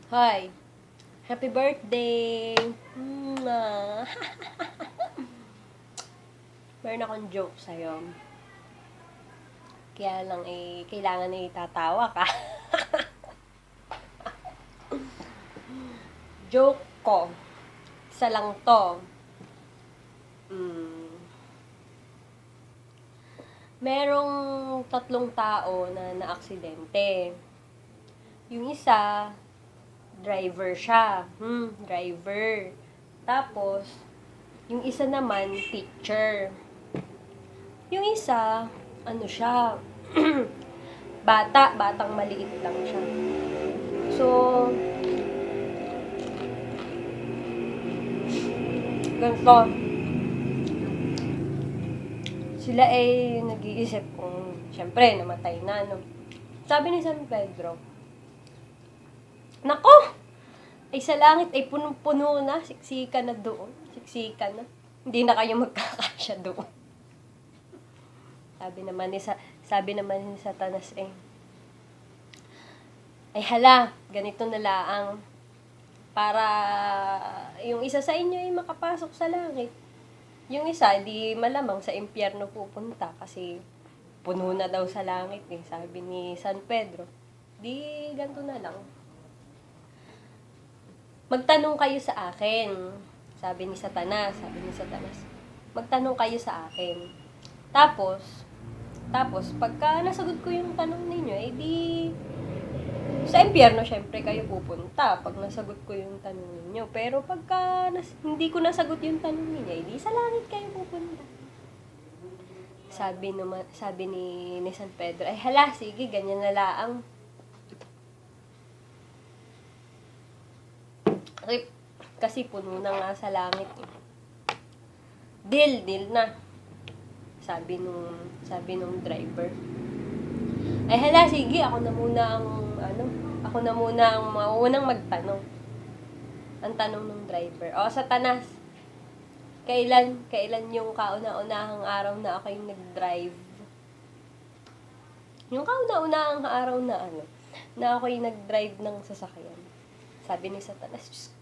Hi, happy birthday! Mwah. Meron akong joke sa'yo. Kaya lang kailangan tatawa ka. Joke ko. Isa lang to. Merong tatlong tao na naaksidente. Yung isa, driver siya. Driver. Tapos, yung isa naman, teacher. Yung isa, ano siya, batang maliit lang siya. So, ganito, sila ay nag-iisip kung, syempre, namatay na, no? Sabi ni San Pedro, nako! Ay sa langit ay punong-puno na, siksikan na doon. Siksikan na. Hindi na kayo magkakasya doon. Sabi naman ni Satanas ay hala, ganito na laang. Para yung isa sa inyo ay makapasok sa langit. Yung isa, di malamang sa impyerno pupunta kasi puno na daw sa langit sabi ni San Pedro. Di ganito na lang. Magtanong kayo sa akin, sabi ni Satanas. Magtanong kayo sa akin. Tapos, pagka nasagot ko yung tanong ninyo, di sa impyerno, syempre kayo pupunta pag nasagot ko yung tanong ninyo. Pero pagka hindi ko nasagot yung tanong ninyo, di sa langit kayo pupunta. Sabi ni San Pedro, ay hala, sige, ganyan na laang. Kasi puno na nga sa langit. Deal na. Sabi nung driver. Ay hala, sige, ako na muna ang maunang magtanong. Ang tanong ng driver. Satanas, kailan yung kauna-unahang araw na ako yung nag-drive? Yung kauna-unahang araw na ako yung nag-drive ng sasakyan. Sabi ni Satanas,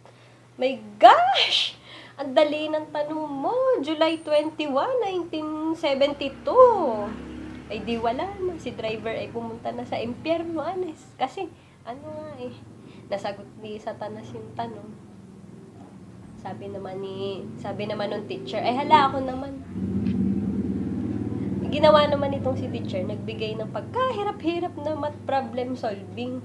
my gosh! Ang dali ng tanong mo. July 21, 1972. Ay di wala na. Si driver ay pumunta na sa impyerno, anes. Kasi, nasagot ni Satanas yung tanong. Sabi naman ng teacher, ay hala ako naman. Ginawa naman itong si teacher, nagbigay ng pagkahirap-hirap na math problem solving.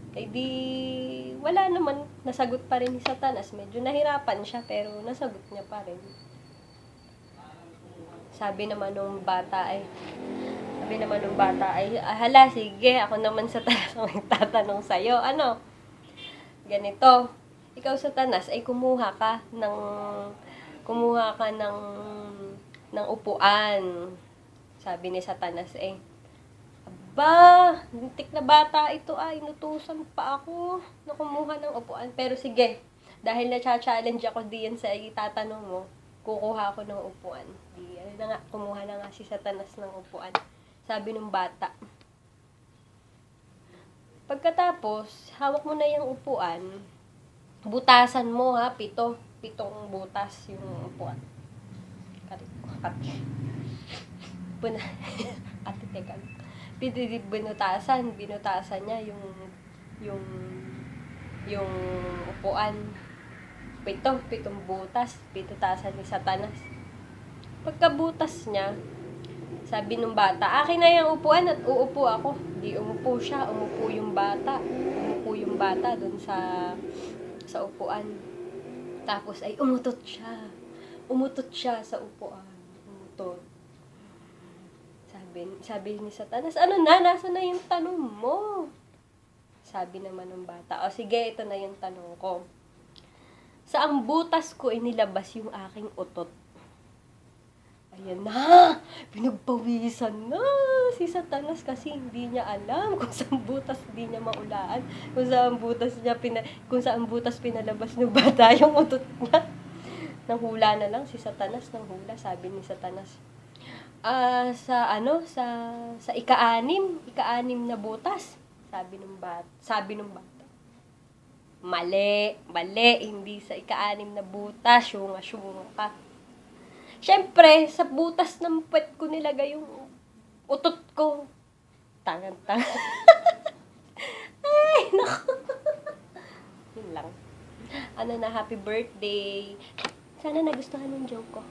Kaya di, wala naman, nasagot pa rin ni Satanas. Medyo nahirapan siya, pero nasagot niya pa rin. Sabi naman nung bata ay, hala, sige, ako naman Satanas ang magtatanong sa'yo. Ganito, ikaw Satanas ay kumuha ka ng upuan. Sabi ni Satanas lintik na bata ito inutusan pa ako na kumuha ng upuan. Pero sige, dahil na-challenge ako diyan sa itatanong mo, kukuha ako ng upuan. Kumuha na nga si Satanas ng upuan. Sabi ng bata. Pagkatapos, hawak mo na yung upuan, butasan mo pitong butas yung upuan. Binutasan niya yung upuan. Pitong butas, binutasan ni Satanas. Pagkabutas niya, sabi ng bata, akin na yung upuan at uupo ako. Di umupo siya, umupo yung bata. Umupo yung bata dun sa upuan. Tapos ay umutot siya sa upuan. Umutot. Sabi ni Satanas, nasa na yung tanong mo? Sabi naman ng bata, sige, ito na yung tanong ko. Saang butas ko inilabas yung aking utot? Ayan na, pinagpawisan na si Satanas kasi hindi niya alam kung saan butas hindi niya maulaan, kung saan butas pinalabas ng bata yung utot niya. Nanghula na lang si Satanas, sabi ni Satanas. Sa ika-anim na butas, sabi ng bata. Mali, mali, hindi sa ika-6 na butas, syunga-syunga ka. Siyempre, sa butas ng puwet ko nilagay yung utot ko. Tangan-tanga. Ay, naku. Yun lang. Ano na, happy birthday. Sana nagustuhan yung joke ko.